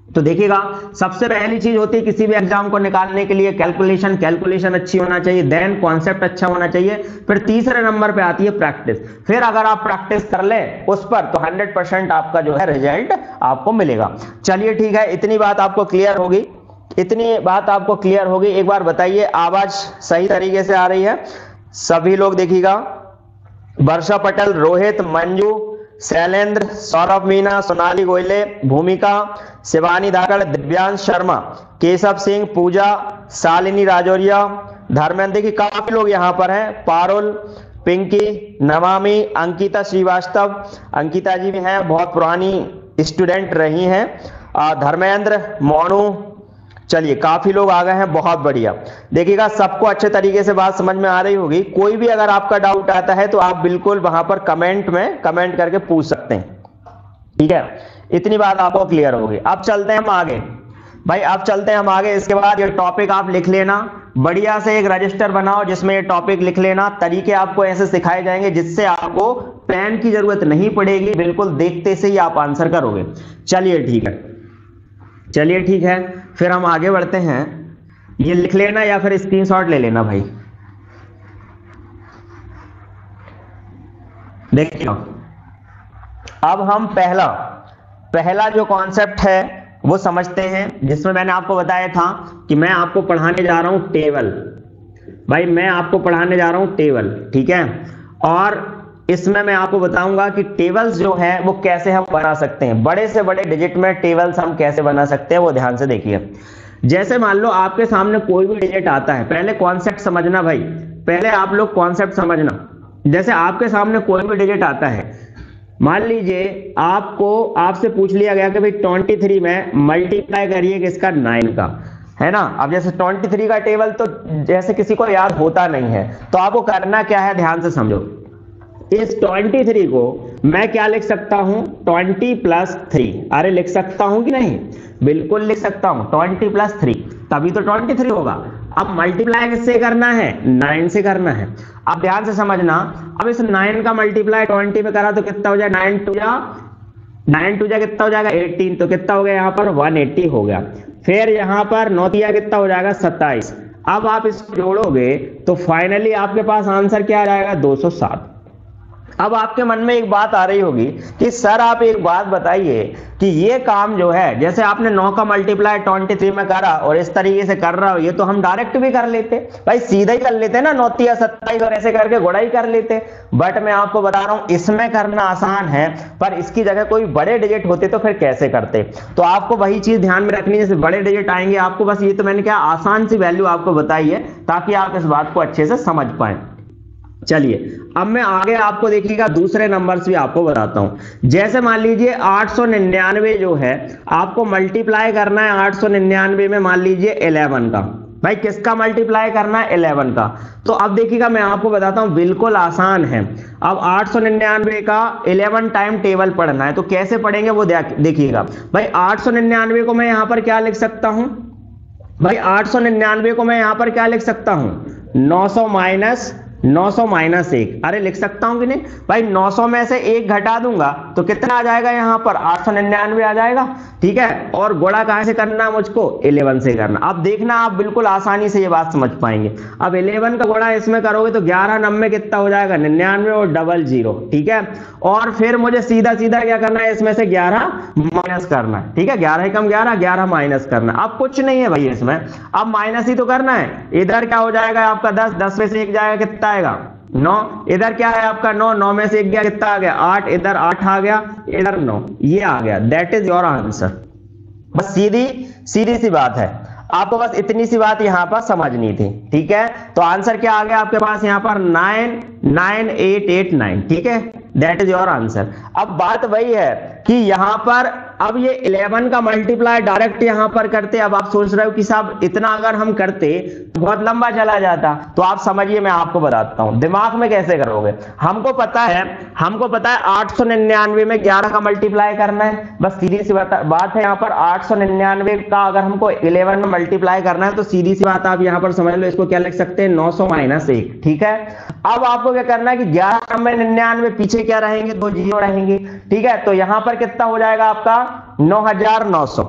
तो देखिएगा, सबसे पहली चीज होती है किसी भी एग्जाम को निकालने के लिए कैलकुलेशन अच्छी होना चाहिए, देन कॉन्सेप्ट अच्छा होना चाहिए, फिर तीसरे नंबर पे आती है प्रैक्टिस। फिर अगर आप प्रैक्टिस कर ले उस पर तो 100% आपका जो है रिजल्ट आपको मिलेगा। चलिए ठीक है, इतनी बात आपको क्लियर होगी। एक बार बताइए, आवाज सही तरीके से आ रही है? सभी लोग देखिएगा, वर्षा पटेल, रोहित, मंजू, शैलेंद्र, सौरभ मीना, सोनाली गोयले, भूमिका, शिवानी धाकड़, दिव्यांश शर्मा, केशव सिंह, पूजा, शालिनी राजौरिया, धर्मेंद्र, देखिए काफी लोग यहाँ पर हैं, पारुल, पिंकी, नमामि, अंकिता श्रीवास्तव, अंकिता जी भी हैं, बहुत पुरानी स्टूडेंट रही हैं, धर्मेंद्र, मोनू, चलिए काफी लोग आ गए हैं, बहुत बढ़िया। देखिएगा, सबको अच्छे तरीके से बात समझ में आ रही होगी। कोई भी अगर आपका डाउट आता है तो आप बिल्कुल वहां पर कमेंट करके पूछ सकते हैं, ठीक है। इतनी बात आपको क्लियर होगी। अब चलते हैं हम आगे। इसके बाद ये टॉपिक आप लिख लेना, बढ़िया से एक रजिस्टर बनाओ जिसमें ये टॉपिक लिख लेना। तरीके आपको ऐसे सिखाए जाएंगे जिससे आपको पेन की जरूरत नहीं पड़ेगी, बिल्कुल देखते से ही आप आंसर करोगे। चलिए ठीक है, फिर हम आगे बढ़ते हैं। ये लिख लेना या फिर स्क्रीनशॉट ले लेना भाई। देखिए, अब हम पहला जो कॉन्सेप्ट है वो समझते हैं, जिसमें मैंने आपको बताया था कि मैं आपको पढ़ाने जा रहा हूं टेबल। भाई मैं आपको पढ़ाने जा रहा हूं टेबल, ठीक है। और इसमें मैं आपको बताऊंगा कि टेबल्स जो है वो कैसे हम बना सकते हैं, बड़े से बड़े डिजिट में टेबल्स हम कैसे बना सकते हैं, वो ध्यान से देखिए। जैसे मान लो आपके सामने कोई भी डिजिट आता है, पहले कॉन्सेप्ट समझना भाई, पहले आप लोग कॉन्सेप्ट समझना। जैसे आपके सामने कोई भी डिजिट आता है, मान लीजिए आपसे पूछ लिया गया कि भाई 23 में मल्टीप्लाई करिए किसका, 9 का, है ना। अब जैसे 23 का टेबल तो जैसे किसी को याद होता नहीं है, तो आपको करना क्या है, ध्यान से समझो। इस 23 को मैं क्या लिख सकता हूं, 20 + 3। अरे लिख सकता हूं कि नहीं, बिल्कुल लिख सकता हूं, 20 + 3 तभी तो 23 होगा। अब मल्टीप्लाई किससे करना है, 9 से करना है। अब ध्यान से समझना, अब इस 9 का मल्टीप्लाई 20 में करा तो कितना हो जाए, 9 2 जा कितना हो जाएगा, 18, तो कितना हो गया यहाँ पर 180 हो गया। फिर यहाँ पर 9 3 कितना हो जाएगा, 27। अब आप इसको जोड़ोगे तो फाइनली आपके पास आंसर क्या आ जाएगा, 207। अब आपके मन में एक बात आ रही होगी कि सर आप एक बात बताइए कि ये काम जो है, जैसे आपने 9 का मल्टीप्लाई 23 में करा और इस तरीके से कर रहा हो, ये तो हम डायरेक्ट भी कर लेते भाई, सीधा ही कर लेते ना, 9 3 27 और ऐसे करके गुणा ही कर लेते। बट मैं आपको बता रहा हूं इसमें करना आसान है, पर इसकी जगह कोई बड़े डिजिट होते तो फिर कैसे करते। तो आपको वही चीज ध्यान में रखनी है, जैसे बड़े डिजिट आएंगे आपको, बस ये तो मैंने क्या आसान सी वैल्यू आपको बताई है ताकि आप इस बात को अच्छे से समझ पाए। चलिए अब मैं आगे आपको देखिएगा दूसरे नंबर्स भी आपको बताता हूं। जैसे मान लीजिए 899 जो है आपको मल्टीप्लाई करना है 899 में, मान लीजिए 11 का। भाई किसका मल्टीप्लाई करना है, 11 का। तो अब देखिएगा मैं आपको बताता हूं, बिल्कुल आसान है। अब 899 का 11 टाइम टेबल पढ़ना है, तो कैसे पढ़ेंगे वो देखिएगा। भाई 899 को मैं यहां पर क्या लिख सकता हूं, भाई 899 को मैं यहां पर क्या लिख सकता हूं, 900 माइनस 1। अरे लिख सकता हूं कि नहीं भाई, 900 में से 1 घटा दूंगा तो कितना आ जाएगा, यहां पर 899 आ जाएगा, ठीक है। और गुणा कहां से करना, मुझको 11 से करना। अब देखना आप बिल्कुल आसानी से ये बात समझ पाएंगे। अब 11 का गुणा इसमें करोगे तो 11 9 कितना हो जाएगा, 99 और 00, ठीक है। और फिर मुझे सीधा सीधा क्या करना है, इसमें से 11 माइनस करना है, ठीक है। 11 कम 11, 11 माइनस करना। अब कुछ नहीं है भाई इसमें, अब माइनस ही तो करना है। इधर क्या हो जाएगा आपका 10, 10 में से 1 जाएगा, कितना आएगा 9। इधर क्या है आपका 9, 9 में से 1 गया, कितना आ गया 8। इधर 8 आ गया, इधर 9, ये आ गया। That is your answer. बस सीधी सी बात है, आपको बस इतनी सी बात यहां पर समझनी थी, ठीक है। तो आंसर क्या आ गया आपके पास यहां पर 99889, ठीक है। That is your answer. अब बात वही है कि यहां पर अब ये 11 का मल्टीप्लाई डायरेक्ट यहां पर करते। अब आप सोच रहे हो कि साहब इतना अगर हम करते तो बहुत लंबा चला जाता, तो आप समझिए मैं आपको बताता हूं दिमाग में कैसे करोगे। हमको पता है 899 में 11 का मल्टीप्लाई करना है, बस सीधी सी बात है। यहां पर 899 का अगर हमको 11 में मल्टीप्लाई करना है तो सीधी सी बात आप यहां पर समझ लो, इसको क्या लिख सकते हैं, 900 माइनस 1, ठीक है। अब आपको क्या करना है कि 11 में 99 पीछे क्या रहेंगे, 2 जीरो रहेंगे, ठीक है। तो यहां पर कितना हो जाएगा आपका 9900,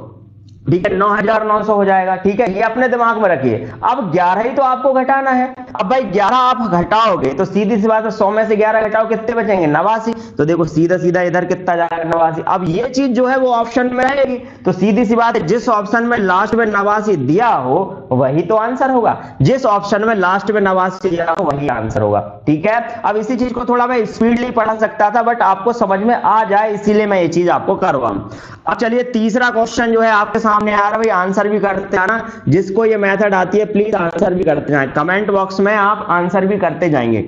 ठीक है, 9900 हो जाएगा, ठीक है। ये अपने दिमाग में रखिए। अब 11 ही तो आपको घटाना है। अब भाई 11 आप घटाओगे तो सीधी सी बात है, 100 में से 11 घटाओ कितने बचेंगे, 89। तो देखो सीधा सीधा इधर कितना जाएगा, 89। अब ये चीज जो है वो ऑप्शन में रहेगी, तो सीधी सी बात है जिस ऑप्शन में लास्ट में 89 दिया हो वही तो आंसर होगा। जिस ऑप्शन में लास्ट में 89 दिया हो वही आंसर होगा, ठीक है। अब इसी चीज को थोड़ा मैं स्पीडली पढ़ा सकता था, बट आपको समझ में आ जाए इसीलिए मैं ये चीज आपको करवाऊं। अब चलिए तीसरा क्वेश्चन जो है आपके सामने आ रहा है, भाई आंसर भी करते हैं ना, जिसको ये मेथड आती है प्लीज आंसर भी करते जाएं, कमेंट बॉक्स में आप आंसर भी करते जाएंगे।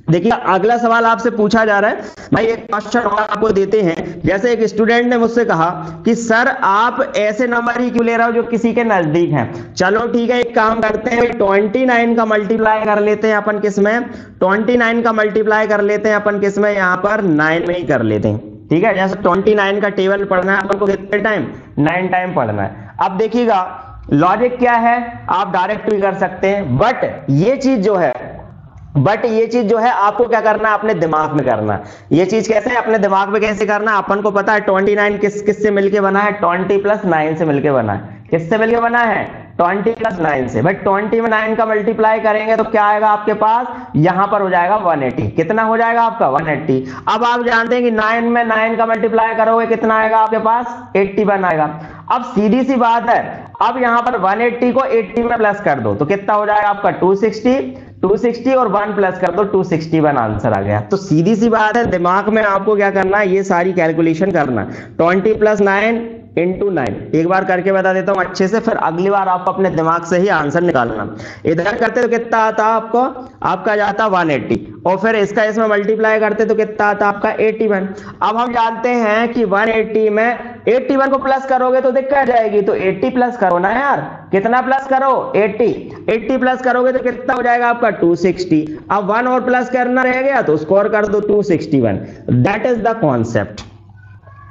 देखिए अगला सवाल आपसे पूछा जा रहा है, भाई एक क्वेश्चन और आपको देते हैं। जैसे एक स्टूडेंट ने मुझसे कहा कि सर आप ऐसे नंबर ही क्यों ले रहे हो जो किसी के नजदीक हैं। चलो ठीक है, एक काम करते हैं, 29 का मल्टीप्लाई कर लेते हैं अपन किसमें, 29 का मल्टीप्लाई कर लेते हैं अपन किसमें, यहां पर 9 में ही कर लेते हैं, ठीक है। जैसे 29 का टेबल पढ़ना है अपन को कितने टाइम, 9 टाइम पढ़ना है। अब देखिएगा लॉजिक क्या है, आप डायरेक्ट भी कर सकते हैं, बट ये चीज जो है आपको क्या करना है, अपने दिमाग में करना है। ये चीज कैसे है, अपने दिमाग में कैसे करना है, अपन को पता है 29 किससे मिलके बना है, 20 + 9 से मिलके बना है। किससे मिलके बना है, 20 प्लस 9 से। भाई 20 में 9 का मल्टीप्लाई करेंगे तो क्या आएगा आपके पास, यहां पर हो जाएगा 180। कितना हो जाएगा आपका 180। अब आप जानते हैं कि 9 में 9 का मल्टीप्लाई करोगे कितना आएगा आपके पास, 81 आएगा। अब सीधी सी बात है, अब यहां पर 180 को 80 में प्लस कर दो तो कितना हो जाएगा आपका 260 और 1 प्लस कर दो 261 आंसर आ गया। तो सीधी सी बात है, दिमाग में आपको क्या करना है, ये सारी कैलकुलेशन करना। 20 प्लस 9 इंटू 9 एक बार करके बता देता हूं अच्छे से, फिर अगली बार आप अपने दिमाग से ही आंसर निकालना। इधर करते तो कितना आता आपको, आपका जाता 180 और फिर इसका इसमें मल्टीप्लाई करते तो कितना आता आपका 81। अब हम जानते हैं कि 180 में 81 को प्लस करोगे तो दिक्कत जाएगी, तो 80 प्लस करो ना यार। कितना प्लस करो, 80 प्लस करोगे तो कितना हो जाएगा आपका 260। अब 1 और प्लस करना रह गया तो स्कोर कर दो 261। That is the concept,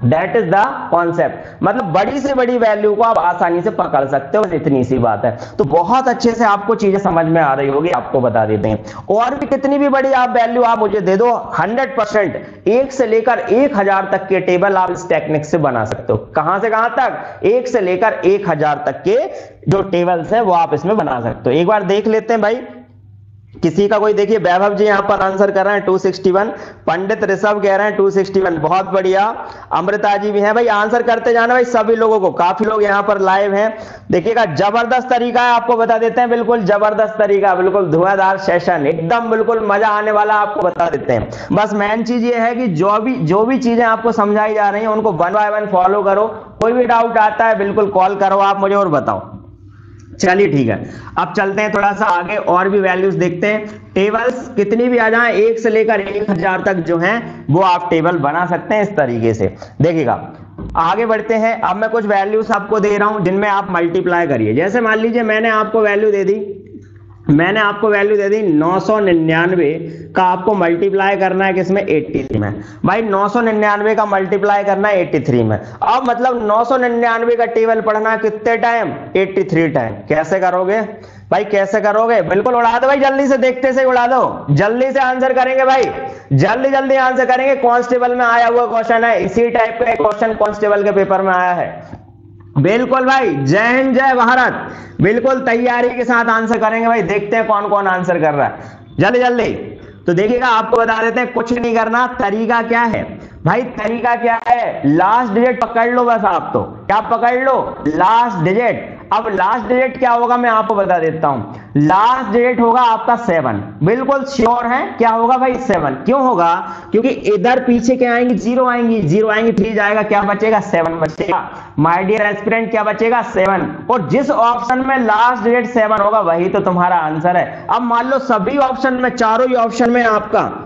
that is the concept. मतलब बड़ी से बड़ी वैल्यू को आप आसानी से पकड़ सकते हो, इतनी सी बात है। तो बहुत अच्छे से आपको चीजें समझ में आ रही होगी, आपको बता देते हैं। और भी कितनी भी बड़ी आप वैल्यू आप मुझे दे दो, 100% 1 से लेकर 1000 तक के टेबल आप इस टेक्निक से बना सकते हो। कहां से कहां तक, 1 से लेकर 1000 तक के जो टेबल्स है वो आप इसमें बना सकते हो। एक बार देख लेते हैं भाई, किसी का कोई देखिए, वैभव जी यहां पर आंसर कर रहे हैं 261, पंडित ऋषभ कह रहे हैं 261, बहुत बढ़िया। अमृता जी भी हैं भाई, आंसर करते जाना भाई सभी लोगों को, काफी लोग यहां पर लाइव हैं। देखिएगा जबरदस्त तरीका है, आपको बता देते हैं, बिल्कुल जबरदस्त तरीका, बिल्कुल धुआंधार सेशन, एकदम बिल्कुल मजा आने वाला, आपको बता देते हैं। बस मेन चीज ये है कि जो भी चीजें आपको समझाई जा रही हैं उनको 1 बाय 1 फॉलो करो। कोई भी डाउट आता है बिल्कुल कॉल करो आप मुझे और बताओ। चलिए ठीक है, अब चलते हैं थोड़ा सा आगे और भी वैल्यूज देखते हैं। टेबल्स कितनी भी आ जाए 1 से लेकर 1000 तक जो हैं वो आप टेबल बना सकते हैं इस तरीके से। देखिएगा आगे बढ़ते हैं। अब मैं कुछ वैल्यूज आपको दे रहा हूं जिनमें आप मल्टीप्लाई करिए। जैसे मान लीजिए मैंने आपको वैल्यू दे दी 999 का आपको मल्टीप्लाई करना है किसमें, 83 में। भाई 999 का मल्टीप्लाई करना है 83 में। अब मतलब 999 का टेबल पढ़ना है कितने टाइम, 83 टाइम। कैसे करोगे भाई, कैसे करोगे, बिल्कुल उड़ा दो भाई, जल्दी से, देखते से उड़ा दो, जल्दी से आंसर करेंगे भाई, जल्दी आंसर करेंगे। कांस्टेबल में आया हुआ क्वेश्चन है, इसी टाइप का क्वेश्चन कांस्टेबल के पेपर में आया है। बिल्कुल भाई, जय हिंद जय भारत, बिल्कुल तैयारी के साथ आंसर करेंगे भाई। देखते हैं कौन कौन आंसर कर रहा है, जल्दी। तो देखिएगा आपको बता देते हैं, कुछ नहीं करना। तरीका क्या है भाई, तरीका क्या है, लास्ट डिजिट पकड़ लो बस। आप तो क्या पकड़ लो, लास्ट डिजिट। अब लास्ट डिजिट क्या होगा मैं आपको बता देता हूं, लास्ट डिजिट होगा आपका 7। बिल्कुल श्योर है, क्या होगा भाई 7। क्यों होगा, क्योंकि इधर पीछे क्या आएंगी, 0 आएंगी, 3 जाएगा, क्या बचेगा 7 बचेगा। माय डियर एस्पिरेंट क्या बचेगा 7। और जिस ऑप्शन में लास्ट डिजिट 7 होगा वही तो तुम्हारा आंसर है। अब मान लो सभी ऑप्शन में, चारों ही ऑप्शन में आपका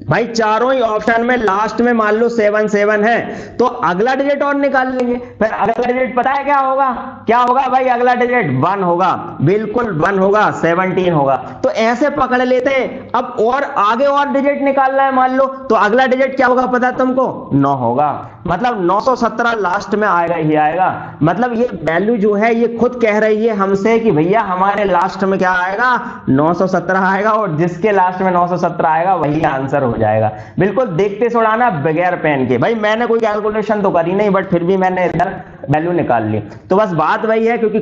भाई, चारों ही ऑप्शन में लास्ट में मान लो 7 है, तो अगला डिजिट और निकाल लेंगे। फिर अगला डिजिट पता है क्या होगा, क्या होगा भाई, अगला डिजिट 1 होगा, बिल्कुल 1 होगा, 17 होगा। तो ऐसे पकड़ लेते हैं। अब और आगे और डिजिट निकालना है मान लो, तो अगला डिजिट क्या होगा पता है तुमको, 9 होगा। मतलब 917 लास्ट में आएगा ही आएगा। मतलब ये वैल्यू जो है ये खुद कह रही है हमसे कि भैया हमारे लास्ट में क्या आएगा, 917 आएगा, और जिसके लास्ट में 917 आएगा वही आंसर हो जाएगा। बिल्कुल देखते सुड़ाना बगैर पेन के। भाई मैंने कोई कैलकुलेशन तो करी नहीं, बट फिर भी मैंने इधर वैल्यू निकाल ली। तो बस बात वही है, क्योंकि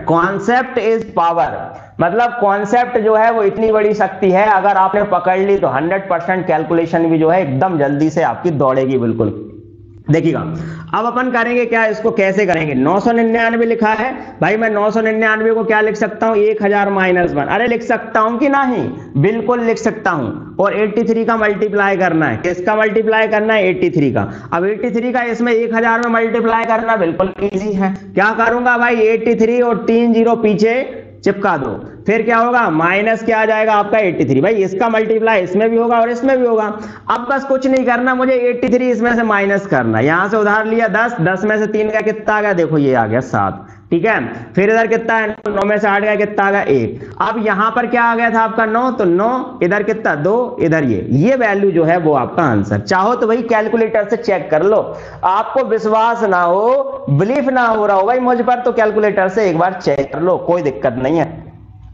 कॉन्सेप्ट इज पावर। मतलब कॉन्सेप्ट जो है वो इतनी बड़ी शक्ति है, अगर आपने पकड़ ली तो 100% कैलकुलेशन भी जो है एकदम जल्दी से आपकी दौड़ेगी। बिल्कुल देखिएगा अब अपन करेंगे क्या, इसको कैसे करेंगे। 999 लिखा है भाई, मैं 999 को क्या लिख सकता हूं, 1000 माइनस 1। अरे लिख सकता हूं कि नहीं, बिल्कुल लिख सकता हूं। और 83 का मल्टीप्लाई करना है, किसका मल्टीप्लाई करना है, 83 का। अब 83 का इसमें 1000 में मल्टीप्लाई करना बिल्कुल इजी है। क्या करूंगा भाई, 83 और 3 0 पीछे चिपका दो, फिर क्या होगा, माइनस क्या आ जाएगा आपका 83। भाई इसका मल्टीप्लाई इसमें भी होगा और इसमें भी होगा। अब बस कुछ नहीं करना, मुझे 83 इसमें से माइनस करना। यहां से उधार लिया 10 में से 3 का कितना आ गया, देखो ये आ गया 7, ठीक है। फिर इधर कितना है, 9 में से 8 गया, कितना आ गया 1। अब यहां पर क्या आ गया था आपका 9, तो 9 इधर कितना 2, इधर ये वैल्यू जो है वो आपका आंसर। चाहो तो भाई कैलकुलेटर से चेक कर लो, आपको विश्वास ना हो, बिलीफ ना हो रहा हो भाई मुझ पर, तो कैलकुलेटर से एक बार चेक कर लो, कोई दिक्कत नहीं है।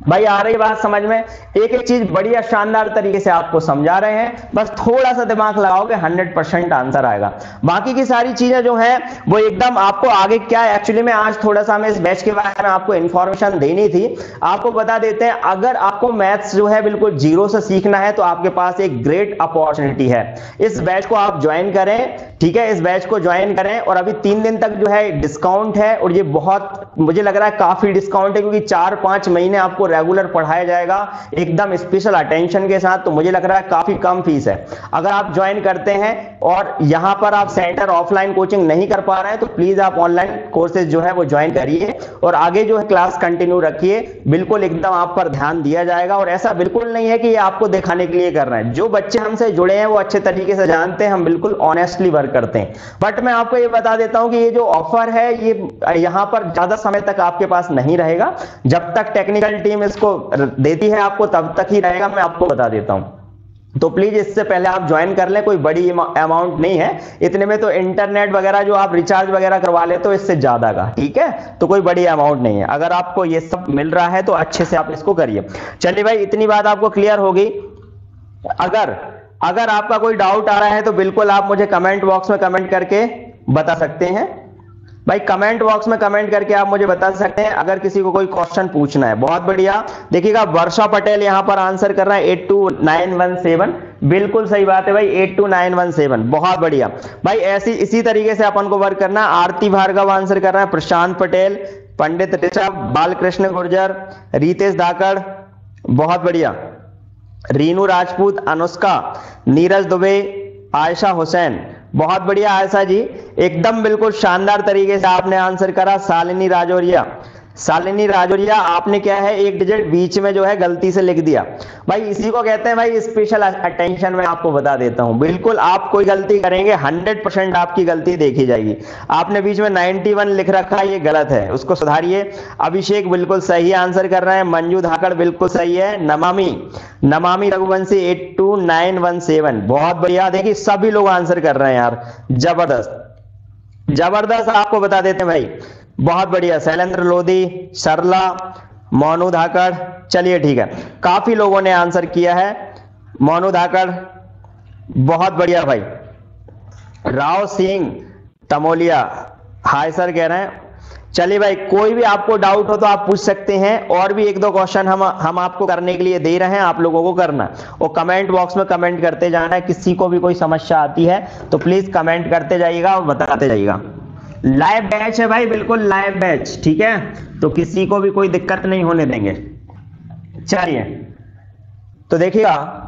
भाई आ रही बात समझ में? एक एक चीज बढ़िया शानदार तरीके से आपको समझा रहे हैं, बस थोड़ा सा दिमाग लगाओगे 100% आंसर आएगा। बाकी की सारी चीजें जो है वो एकदम आपको आगे क्या है, एक्चुअली में आज थोड़ा सा हमें इस बैच के बारे में आपको इंफॉर्मेशन देनी थी। आपको बता देते हैं, अगर आपको मैथ्स जो है बिल्कुल जीरो से सीखना है तो आपके पास एक ग्रेट अपॉर्चुनिटी है। इस बैच को आप ज्वाइन करें, ठीक है, इस बैच को ज्वाइन करें और अभी 3 दिन तक जो है डिस्काउंट है, और ये बहुत मुझे लग रहा है काफी डिस्काउंट है, क्योंकि 4-5 महीने आपको रेगुलर पढ़ाया जाएगा एकदम स्पेशल अटेंशन के साथ। तो मुझे लग रहा है काफी कम फीस है। अगर आप ज्वाइन करते हैं और यहां पर आप सेंटर ऑफलाइन कोचिंग नहीं कर पा रहे हैं तो प्लीज आप ऑनलाइन कोर्सेज जो है वो ज्वाइन करिए और आगे जो है क्लास कंटिन्यू रखिए। बिल्कुल एकदम आप पर ध्यान दिया जाएगा, और ऐसा बिल्कुल नहीं है कि ये आपको दिखाने के लिए कर रहे हैं। जो बच्चे हमसे जुड़े हैं वो अच्छे तरीके से जानते हैं, हम बिल्कुल ऑनेस्टली वर्क करते हैं। बट मैं आपको ये बता देता हूं कि ये जो ऑफर है ये यहां पर ज्यादा समय तक आपके पास नहीं रहेगा। जब तक टेक्निकल टीम इसको देती है आपको तब तक ही रहेगा, मैं आपको बता देता हूं। तो प्लीज इससे पहले आप ज्वाइन कर लें, कोई बड़ी अमाउंट नहीं है, इतने में तो इंटरनेट वगैरह जो आप रिचार्ज वगैरह करवा ले तो इससे ज्यादा का, ठीक है, तो कोई बड़ी अमाउंट नहीं है। अगर आपको ये सब मिल रहा है तो अच्छे से आप इसको करिए। चलिए भाई, इतनी बात आपको क्लियर होगी। अगर आपका कोई डाउट आ रहा है तो बिल्कुल आप मुझे कमेंट बॉक्स में कमेंट करके बता सकते हैं। भाई कमेंट बॉक्स में कमेंट करके आप मुझे बता सकते हैं अगर किसी को कोई क्वेश्चन पूछना है। बहुत बढ़िया, देखिएगा वर्षा पटेल यहां पर आंसर कर रहा है 82917। बिल्कुल सही बात है भाई, 82917, बहुत बढ़िया भाई। ऐसी इसी तरीके से अपन को वर्क करना है। आरती भार्गव आंसर कर रहा है, प्रशांत पटेल, पंडित ऋषभ, बालकृष्ण गुर्जर, रितेश धाकड़, बहुत बढ़िया, रीनू राजपूत, अनुष्का, नीरज दुबे, आयशा हुसैन, बहुत बढ़िया आयशा जी, एकदम बिल्कुल शानदार तरीके से आपने आंसर करा। शालिनी राजौरिया आपने क्या है, एक डिजिट बीच में जो है गलती से लिख दिया। भाई इसी को कहते हैं भाई स्पेशल अटेंशन। में आपको बता देता हूं, बिल्कुल आप कोई गलती करेंगे 100% आपकी गलती देखी जाएगी। आपने बीच में 91 लिख रखा है, ये गलत है, उसको सुधारिए। अभिषेक बिल्कुल सही आंसर कर रहे हैं, मंजू धाकड़ बिल्कुल सही है, नमामि रघुवंशी 82917, बहुत बढ़िया। देखिए सभी लोग आंसर कर रहे हैं यार, जबरदस्त आपको बता देते हैं भाई, बहुत बढ़िया। शैलेंद्र लोधी, सरला, मोनू धाकड़, चलिए ठीक है, काफी लोगों ने आंसर किया है। मोनू धाकड़ बहुत बढ़िया भाई। राव सिंह तमोलिया हाय सर कह रहे हैं। चलिए भाई, कोई भी आपको डाउट हो तो आप पूछ सकते हैं, और भी 1-2 क्वेश्चन हम आपको करने के लिए दे रहे हैं, आप लोगों को करना और कमेंट बॉक्स में कमेंट करते जाना है। किसी को भी कोई समस्या आती है तो प्लीज कमेंट करते जाइएगा और बताते जाइएगा। लाइव बैच है भाई, बिल्कुल लाइव बैच, ठीक है, तो किसी को भी कोई दिक्कत नहीं होने देंगे। चलिए तो देखिएगा,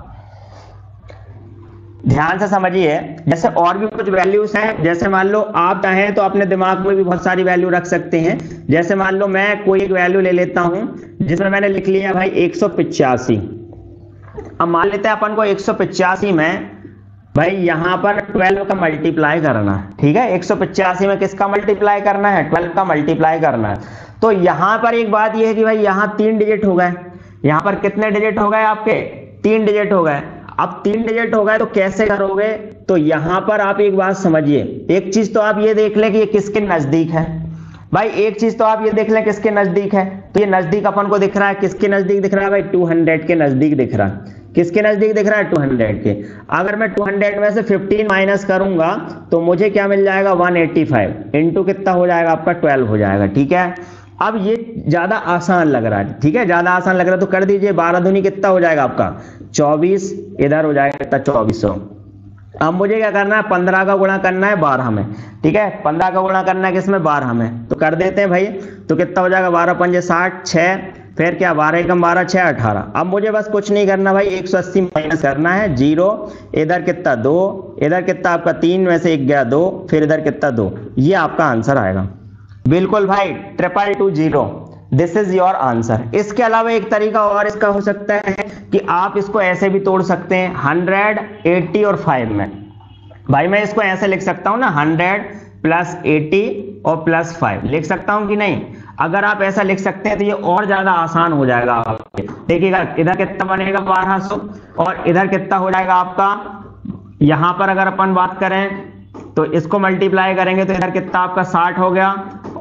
ध्यान से समझिए। जैसे और भी कुछ वैल्यूज हैं, जैसे मान लो आप चाहें तो अपने दिमाग में भी बहुत सारी वैल्यू रख सकते हैं। जैसे मान लो मैं कोई एक वैल्यू ले लेता हूं जिसमें मैंने लिख लिया भाई 185। अब मान लेते हैं अपन को 185 में भाई यहां पर 12 का मल्टीप्लाई करना है, ठीक है। 185 में किसका मल्टीप्लाई करना है, 12 का मल्टीप्लाई करना है। तो यहां पर एक बात यह है कि भाई यहां 3 डिजिट हो गए, यहां पर कितने डिजिट हो गए आपके, 3 डिजिट हो गए। अब 3 डिजिट हो गए तो कैसे करोगे, तो यहां पर आप एक बात समझिए। एक चीज तो आप ये देख लें कि ये किसके नजदीक है। भाई एक चीज तो आप ये देख लें किसके नजदीक है, तो ये नजदीक अपन को दिख रहा है, किसके नजदीक दिख रहा है भाई, 200 के नजदीक दिख रहा है। किसके नजदीक दिख रहा है, 200 के। अगर मैं 200 में से 15 माइनस करूंगा तो मुझे क्या मिल जाएगा, 185 इंटू कितना हो जाएगा आपका, 12 हो जाएगा, ठीक है। अब ये ज्यादा आसान लग रहा है, ठीक है, ज्यादा आसान लग रहा है तो कर दीजिए। 12 दूनी कितना हो जाएगा आपका, 24, इधर हो जाएगा कितना, 2400। अब मुझे क्या करना है, 15 का गुणा करना है 12 में, ठीक है, 15 का गुणा करना है किसमें, 12 में, तो कर देते हैं भाई। तो कितना हो जाएगा, 12 पंजे 60, 6, फिर क्या 12 एकम 12, 6 18। अब मुझे बस कुछ नहीं करना भाई, 180 माइनस करना है, 0, इधर कितना 2, इधर कितना आपका 3 में से 1 गया 2, फिर इधर कितना 2, ये आपका आंसर आएगा। बिल्कुल भाई, 222 दिस इज योर आंसर। इसके अलावा एक तरीका और इसका हो सकता है कि आप इसको ऐसे भी तोड़ सकते हैं 100, 80 और 5 में। भाई मैं इसको ऐसे लिख सकता हूं ना, 100 प्लस 80 और प्लस 5 लिख सकता हूं कि नहीं। अगर आप ऐसा लिख सकते हैं तो ये और ज्यादा आसान हो जाएगा आपके। देखिएगा इधर कितना बनेगा 1200 और इधर कितना हो जाएगा आपका, यहां पर अगर अपन बात करें तो इसको मल्टीप्लाई करेंगे तो इधर कितना आपका 60 हो गया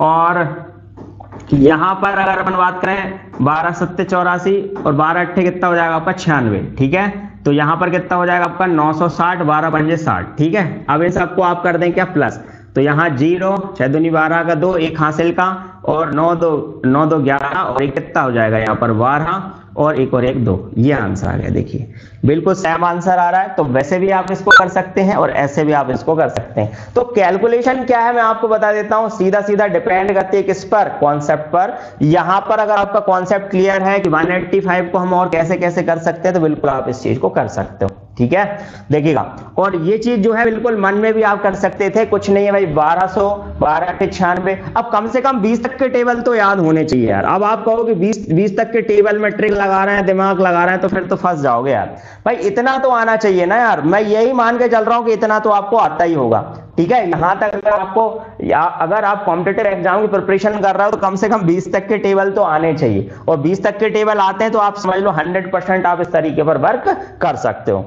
और कि यहाँ पर अगर अपन बात करें 12 सत्ते 84 और 12 अट्ठे कितना हो जाएगा आपका 96, ठीक है। तो यहाँ पर कितना हो जाएगा आपका 960, 12 पंजे 60, ठीक है। अब इन सबको आप कर दें क्या प्लस, तो यहाँ 0, 6 दूनी 12 का 2, एक हासिल का, और 9 2 11, और एक कितना हो जाएगा यहाँ पर 12, और एक 2। ये आंसर आ गया। देखिए बिल्कुल सेम आंसर आ रहा है। तो वैसे भी आप इसको कर सकते हैं और ऐसे भी आप इसको कर सकते हैं। तो कैलकुलेशन क्या है मैं आपको बता देता हूं, सीधा सीधा डिपेंड करती है किस पर, कॉन्सेप्ट पर। यहां पर अगर आपका कॉन्सेप्ट क्लियर है कि 185 को हम और कैसे कैसे कर सकते हैं, तो बिल्कुल आप इस चीज को कर सकते हो, ठीक है। देखिएगा, और ये चीज जो है बिल्कुल मन में भी आप कर सकते थे, कुछ नहीं है भाई, 1200, 12 के 96। अब कम से कम 20 तक के टेबल तो याद होने चाहिए यार। अब आप कहो कि 20 तक के टेबल में ट्रिक लगा रहे हैं, दिमाग लगा रहे हैं, तो फिर तो फंस जाओगे यार। भाई इतना तो आना चाहिए ना यार, मैं यही मान के चल रहा हूं कि इतना तो आपको आता ही होगा, ठीक है। यहां तक अगर आपको अगर आप कॉम्पिटिटिव एग्जाम की प्रिपरेशन कर रहे हो तो कम से कम 20 तक के टेबल तो आने चाहिए, और 20 तक के टेबल आते हैं तो आप समझ लो 100% आप इस तरीके पर वर्क कर सकते हो।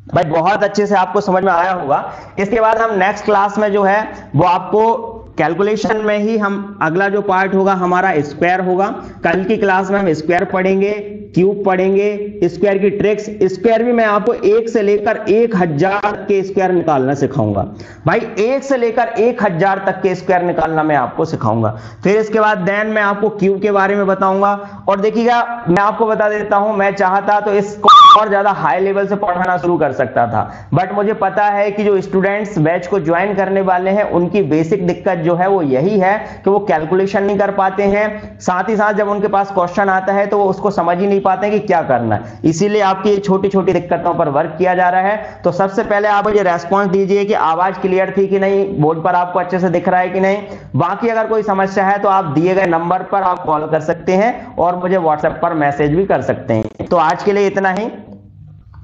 भाई बहुत अच्छे से आपको समझ में आया होगा। इसके बाद हम नेक्स्ट क्लास में जो है वो आपको कैलकुलेशन में ही हम अगला जो पार्ट होगा हमारा स्क्वायर होगा। कल की क्लास में हम स्क्वायर पढ़ेंगे, क्यूब पढ़ेंगे, स्क्वायर की ट्रिक्स। स्क्वायर भी मैं आपको 1 से लेकर 1000 के स्क्वायर निकालना सिखाऊंगा भाई, 1 से लेकर 1000 तक के स्क्वायर निकालना मैं आपको सिखाऊंगा। फिर इसके बाद देन मैं आपको क्यूब के बारे में बताऊंगा। और देखिएगा मैं आपको बता देता हूं, मैं चाहता तो इसको और ज्यादा हाई लेवल से पढ़ाना शुरू कर सकता था, बट मुझे पता है कि जो स्टूडेंट्स बैच को ज्वाइन करने वाले हैं उनकी बेसिक दिक्कत जो है वो यही है कि वो कैलकुलेशन नहीं कर पाते हैं, साथ ही साथ जब उनके पास क्वेश्चन आता है तो वो उसको समझ ही नहीं पाते हैं कि क्या करना है। इसीलिए आपकी छोटी छोटी दिक्कतों पर वर्क किया जा रहा है। तो सबसे पहले आप मुझे रेस्पॉन्स दीजिए कि आवाज क्लियर थी कि नहीं, बोर्ड पर आपको अच्छे से दिख रहा है कि नहीं। बाकी अगर कोई समस्या है तो आप दिए गए नंबर पर आप कॉल कर सकते हैं और मुझे व्हाट्सएप पर मैसेज भी कर सकते हैं। तो आज के लिए इतना ही,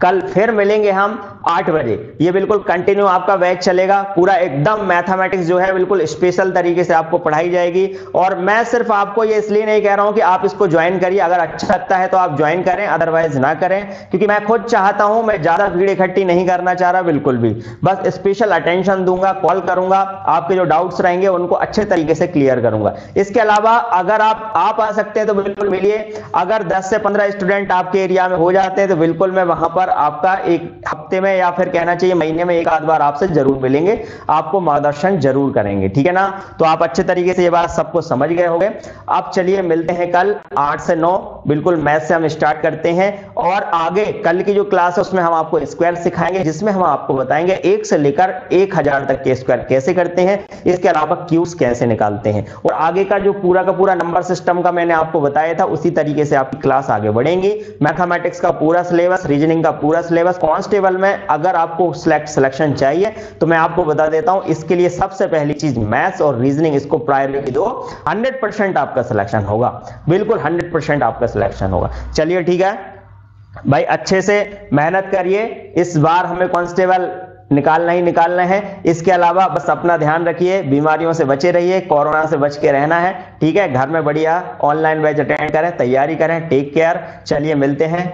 कल फिर मिलेंगे हम 8 बजे। ये बिल्कुल कंटिन्यू आपका बैच चलेगा, पूरा एकदम मैथमेटिक्स जो है बिल्कुल स्पेशल तरीके से आपको पढ़ाई जाएगी। और मैं सिर्फ आपको ये इसलिए नहीं कह रहा हूं कि आप इसको ज्वाइन करिए, अगर अच्छा लगता है तो आप ज्वाइन करें, अदरवाइज ना करें, क्योंकि मैं खुद चाहता हूं, मैं ज्यादा भीड़ इकट्ठी नहीं करना चाह रहा बिल्कुल भी, बस स्पेशल अटेंशन दूंगा, कॉल करूंगा, आपके जो डाउट्स रहेंगे उनको अच्छे तरीके से क्लियर करूंगा। इसके अलावा अगर आप आ सकते हैं तो बिल्कुल मिलिए। अगर 10 से 15 स्टूडेंट आपके एरिया में हो जाते हैं तो बिल्कुल मैं वहां पर आपका एक हफ्ते में या फिर कहना चाहिए महीने में एक आध बार आपसे जरूर मिलेंगे, आपको मार्गदर्शन जरूर करेंगे, ठीक है ना। तो आप अच्छे तरीके से ये बात सबको समझ गए होंगे। अब चलिए मिलते हैं कल 8 से 9, बिल्कुल मैथ से हम स्टार्ट करते हैं। और आगे कल की जो क्लास है उसमें हम आपको स्क्वायर सिखाएंगे, जिसमें हम आपको बताएंगे 1 से लेकर 1000 तक के स्क्वायर कैसे करते हैं, इसके अलावा क्यूब्स कैसे निकालते हैं। और आगे का जो पूरा का पूरा नंबर सिस्टम का मैंने आपको बताया था उसी तरीके से आपकी क्लास आगे बढ़ेंगी। मैथमेटिक्स का पूरा सिलेबस, रीजनिंग का पूरा सिलेबस, कांस्टेबल में अगर आपको सिलेक्शन चाहिए तो मैं आपको बता देता हूं, इसके लिए सबसे पहली चीज मैथ्स और रीजनिंग, इसको प्रायोरिटी दो, 100% आपका सिलेक्शन होगा, बिल्कुल 100% आपका सिलेक्शन होगा। चलिए ठीक है भाई, अच्छे से मेहनत करिए। इस बार हमें कांस्टेबल निकालना ही निकालना है। इसके अलावा बस अपना ध्यान रखिए, बीमारियों से बचे रहिए, कोरोना से बच के रहना है, ठीक है। घर में बढ़िया ऑनलाइन बैच अटेंड करें, तैयारी करें, टेक केयर। चलिए मिलते हैं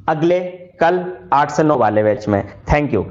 अगले कल 8 से 9 वाले बैच में। Thank you.